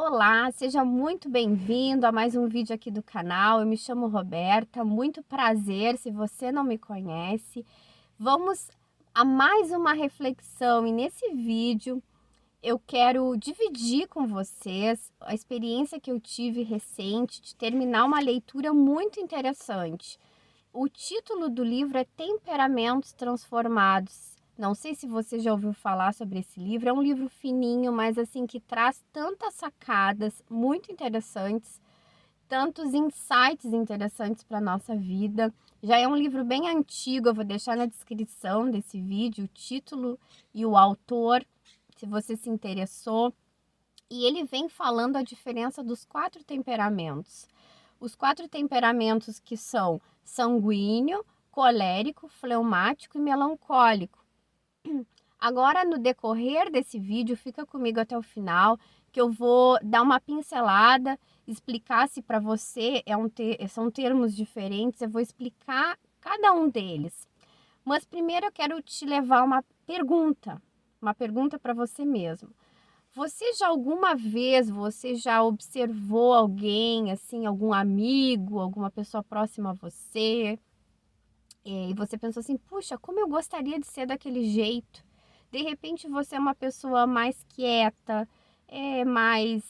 Olá, seja muito bem-vindo a mais um vídeo aqui do canal. Eu me chamo Roberta, muito prazer se você não me conhece. Vamos a mais uma reflexão e nesse vídeo eu quero dividir com vocês a experiência que eu tive recente de terminar uma leitura muito interessante. O título do livro é Temperamentos Transformados. Não sei se você já ouviu falar sobre esse livro. É um livro fininho, mas assim que traz tantas sacadas muito interessantes, tantos insights interessantes para a nossa vida. Já é um livro bem antigo, eu vou deixar na descrição desse vídeo o título e o autor, se você se interessou. E ele vem falando a diferença dos 4 temperamentos. Os 4 temperamentos que são sanguíneo, colérico, fleumático e melancólico. Agora, no decorrer desse vídeo, fica comigo até o final, que eu vou dar uma pincelada, explicar se para você são termos diferentes, eu vou explicar cada um deles. Mas primeiro eu quero te levar uma pergunta para você mesmo. Você já observou alguém, assim, algum amigo, alguma pessoa próxima a você, e você pensou assim, puxa, como eu gostaria de ser daquele jeito. De repente você é uma pessoa mais quieta, mais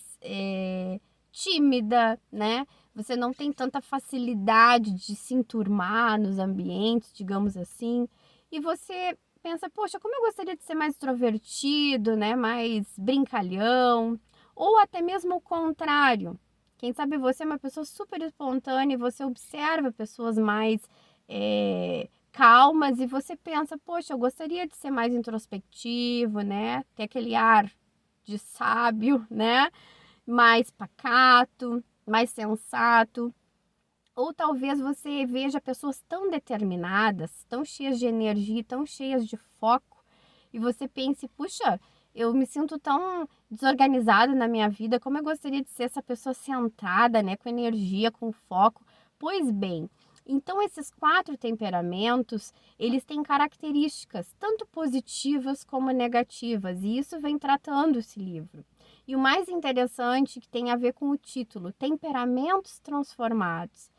tímida, né? Você não tem tanta facilidade de se enturmar nos ambientes, digamos assim, e você pensa, poxa, como eu gostaria de ser mais extrovertido, né? Mais brincalhão, ou até mesmo o contrário. Quem sabe você é uma pessoa super espontânea e você observa pessoas mais calmas e você pensa, poxa, eu gostaria de ser mais introspectivo, né? Ter aquele ar de sábio, né? Mais pacato, mais sensato. Ou talvez você veja pessoas tão determinadas, tão cheias de energia, tão cheias de foco, e você pense, puxa, eu me sinto tão desorganizada na minha vida, como eu gostaria de ser essa pessoa centrada, né, com energia, com foco. Pois bem, então esses 4 temperamentos, eles têm características tanto positivas como negativas, e isso vem tratando esse livro. E o mais interessante que tem a ver com o título, Temperamentos Transformados.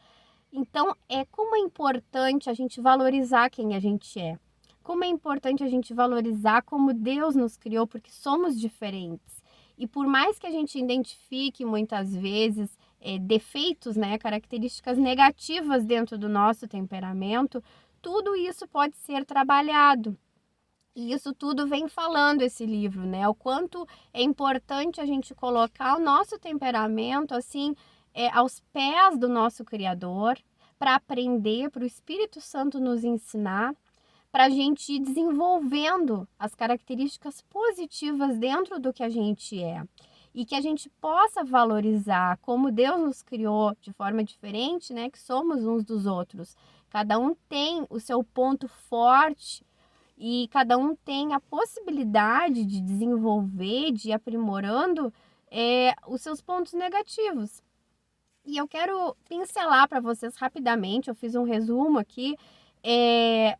Então, como é importante a gente valorizar quem a gente é. Como é importante a gente valorizar como Deus nos criou, porque somos diferentes. E por mais que a gente identifique muitas vezes defeitos, né, características negativas dentro do nosso temperamento, tudo isso pode ser trabalhado. E isso tudo vem falando esse livro, né? O quanto é importante a gente colocar o nosso temperamento assim aos pés do nosso Criador, para aprender, para o Espírito Santo nos ensinar, para a gente ir desenvolvendo as características positivas dentro do que a gente é. E que a gente possa valorizar como Deus nos criou de forma diferente, né? Que somos uns dos outros. Cada um tem o seu ponto forte e cada um tem a possibilidade de desenvolver, de ir aprimorando os seus pontos negativos. E eu quero pincelar para vocês rapidamente, eu fiz um resumo aqui,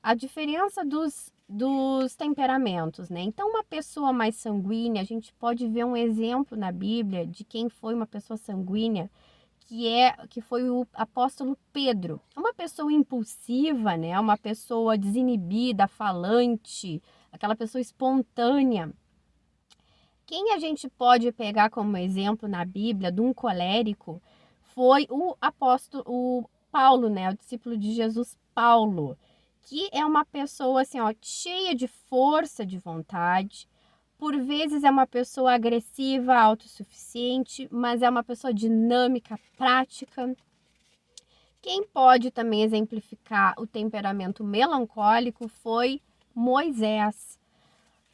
a diferença dos temperamentos, né? Então, uma pessoa mais sanguínea, a gente pode ver um exemplo na Bíblia de quem foi uma pessoa sanguínea, que foi o apóstolo Pedro. Uma pessoa impulsiva, né? Uma pessoa desinibida, falante, aquela pessoa espontânea. Quem a gente pode pegar como exemplo na Bíblia de um colérico foi o apóstolo, o Paulo, né? O discípulo de Jesus, Paulo, que é uma pessoa assim, ó, cheia de força de vontade. Por vezes é uma pessoa agressiva, autossuficiente, mas é uma pessoa dinâmica, prática. Quem pode também exemplificar o temperamento melancólico foi Moisés.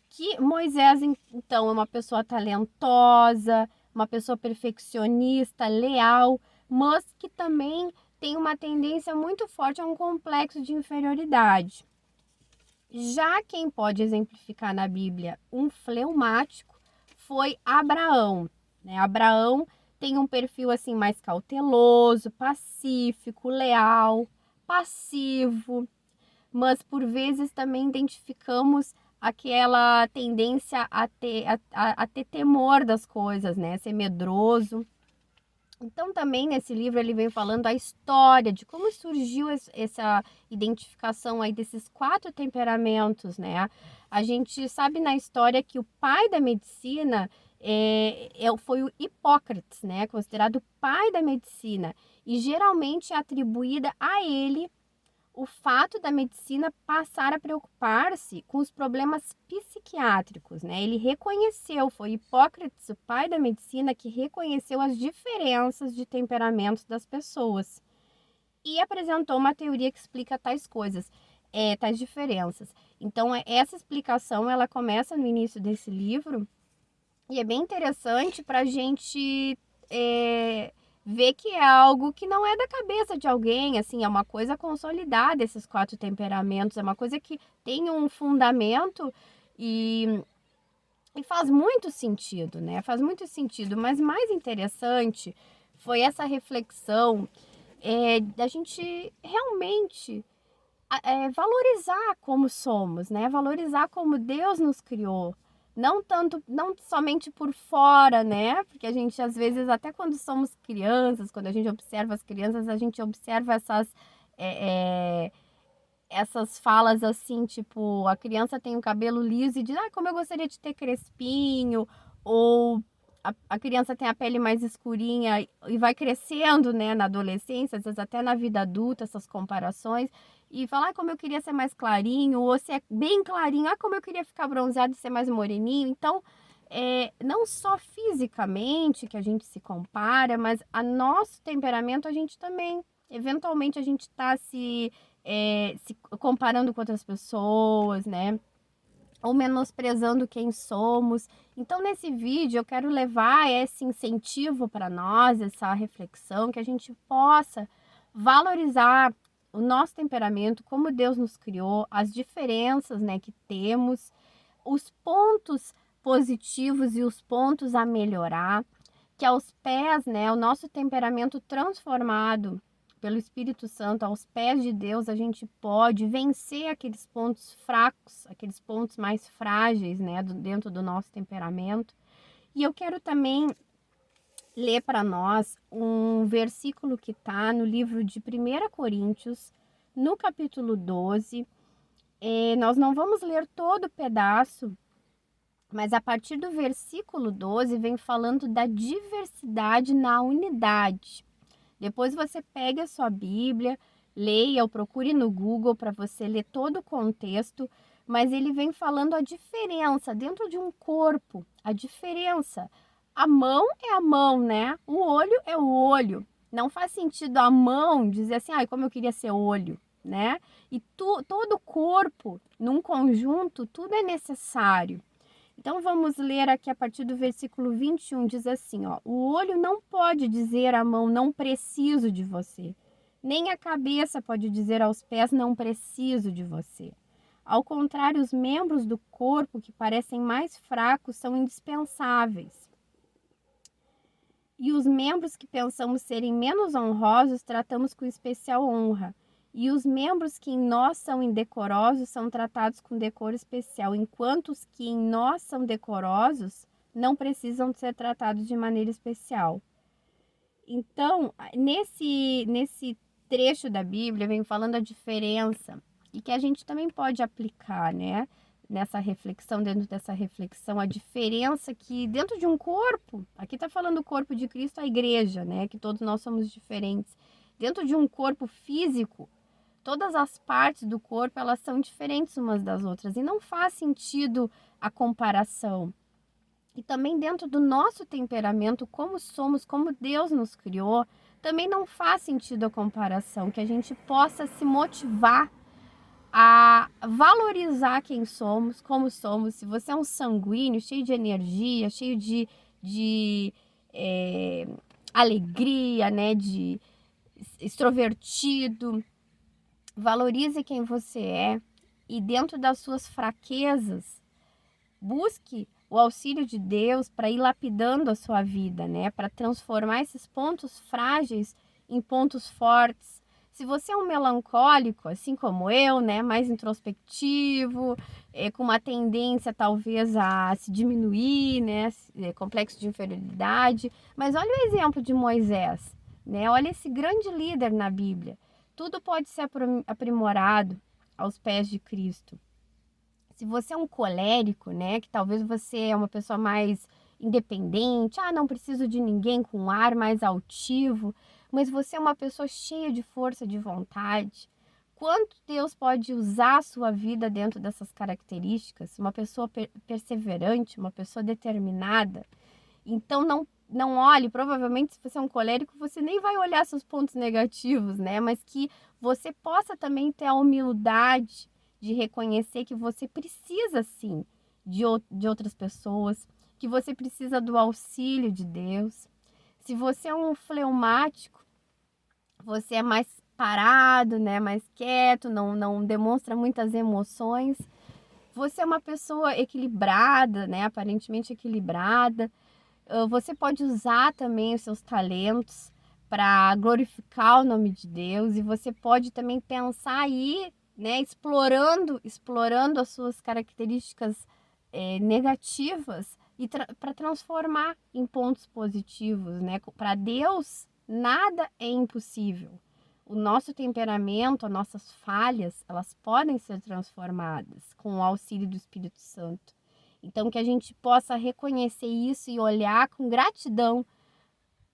Que Moisés, então, é uma pessoa talentosa, uma pessoa perfeccionista, leal, mas que também tem uma tendência muito forte a um complexo de inferioridade. Já quem pode exemplificar na Bíblia um fleumático foi Abraão, né? Abraão tem um perfil assim mais cauteloso, pacífico, leal, passivo, mas por vezes também identificamos aquela tendência a ter temor das coisas, né? Ser medroso. Então, também nesse livro ele vem falando a história de como surgiu essa identificação aí desses 4 temperamentos, né? A gente sabe na história que o pai da medicina foi o Hipócrates, né? Considerado o pai da medicina. E geralmente é atribuída a ele o fato da medicina passar a preocupar-se com os problemas psiquiátricos, né? Ele reconheceu, foi Hipócrates, o pai da medicina, que reconheceu as diferenças de temperamentos das pessoas e apresentou uma teoria que explica tais coisas, tais diferenças. Então, essa explicação, ela começa no início desse livro e é bem interessante para a gente ver que é algo que não é da cabeça de alguém, assim, é uma coisa consolidada, esses 4 temperamentos, é uma coisa que tem um fundamento e, e faz muito sentido, né? Faz muito sentido, mas mais interessante foi essa reflexão da gente realmente valorizar como somos, né? Valorizar como Deus nos criou. Não tanto, não somente por fora, né? Porque a gente, às vezes, até quando somos crianças, quando a gente observa as crianças, a gente observa essas falas assim, tipo, a criança tem o cabelo liso e diz, como eu gostaria de ter crespinho, ou a criança tem a pele mais escurinha e vai crescendo, né, na adolescência, às vezes até na vida adulta, essas comparações, e falar, como eu queria ser mais clarinho, ou se é bem clarinho, como eu queria ficar bronzeado e ser mais moreninho. Então, não só fisicamente que a gente se compara, mas a nosso temperamento a gente também, eventualmente a gente está se comparando com outras pessoas, né? Ou menosprezando quem somos. Então, nesse vídeo, eu quero levar esse incentivo para nós, essa reflexão, que a gente possa valorizar o nosso temperamento, como Deus nos criou, as diferenças, né, que temos, os pontos positivos e os pontos a melhorar, que aos pés, né, o nosso temperamento transformado pelo Espírito Santo, aos pés de Deus, a gente pode vencer aqueles pontos fracos, aqueles pontos mais frágeis, né, dentro do nosso temperamento. E eu quero também ler para nós um versículo que está no livro de 1 Coríntios, no capítulo 12. Nós não vamos ler todo o pedaço, mas a partir do versículo 12 vem falando da diversidade na unidade. Depois você pega a sua Bíblia, leia ou procure no Google para você ler todo o contexto, mas ele vem falando a diferença dentro de um corpo, a diferença. A mão é a mão, né? O olho é o olho. Não faz sentido a mão dizer assim, como eu queria ser olho, né? E todo o corpo, num conjunto, tudo é necessário. Então, vamos ler aqui a partir do versículo 21, diz assim, o olho não pode dizer à mão, não preciso de você. Nem a cabeça pode dizer aos pés, não preciso de você. Ao contrário, os membros do corpo que parecem mais fracos são indispensáveis. E os membros que pensamos serem menos honrosos, tratamos com especial honra. E os membros que em nós são indecorosos são tratados com decoro especial, enquanto os que em nós são decorosos não precisam ser tratados de maneira especial. Então, nesse trecho da Bíblia, vem falando a diferença e que a gente também pode aplicar, né? Nessa reflexão, dentro dessa reflexão, a diferença que dentro de um corpo, aqui está falando o corpo de Cristo, a igreja, né? Que todos nós somos diferentes. Dentro de um corpo físico, todas as partes do corpo, elas são diferentes umas das outras e não faz sentido a comparação. E também dentro do nosso temperamento, como somos, como Deus nos criou, também não faz sentido a comparação, que a gente possa se motivar a valorizar quem somos, como somos. Se você é um sanguíneo, cheio de energia, cheio de alegria, né, de extrovertido, valorize quem você é e dentro das suas fraquezas, busque o auxílio de Deus para ir lapidando a sua vida, né? Para transformar esses pontos frágeis em pontos fortes. Se você é um melancólico, assim como eu, né, mais introspectivo, com uma tendência talvez a se diminuir, né, complexo de inferioridade, mas olha o exemplo de Moisés, né? Olha esse grande líder na Bíblia. Tudo pode ser aprimorado aos pés de Cristo. Se você é um colérico, né, que talvez você é uma pessoa mais independente, não preciso de ninguém, com um ar mais altivo, mas você é uma pessoa cheia de força de vontade. Quanto Deus pode usar a sua vida dentro dessas características? Uma pessoa perseverante, uma pessoa determinada. Então não olhe, provavelmente se você é um colérico, você nem vai olhar seus pontos negativos, né? Mas que você possa também ter a humildade de reconhecer que você precisa sim de outras pessoas, que você precisa do auxílio de Deus. Se você é um fleumático, você é mais parado, né? Mais quieto, não demonstra muitas emoções. Você é uma pessoa equilibrada, né? Aparentemente equilibrada. Você pode usar também os seus talentos para glorificar o nome de Deus, e você pode também pensar aí, né, explorando as suas características negativas e para transformar em pontos positivos, né? Para Deus, nada é impossível. O nosso temperamento, as nossas falhas, elas podem ser transformadas com o auxílio do Espírito Santo. Então, que a gente possa reconhecer isso e olhar com gratidão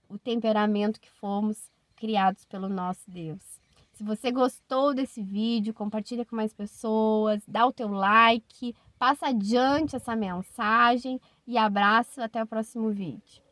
o temperamento que fomos criados pelo nosso Deus. Se você gostou desse vídeo, compartilha com mais pessoas, dá o teu like, passa adiante essa mensagem e abraço, até o próximo vídeo.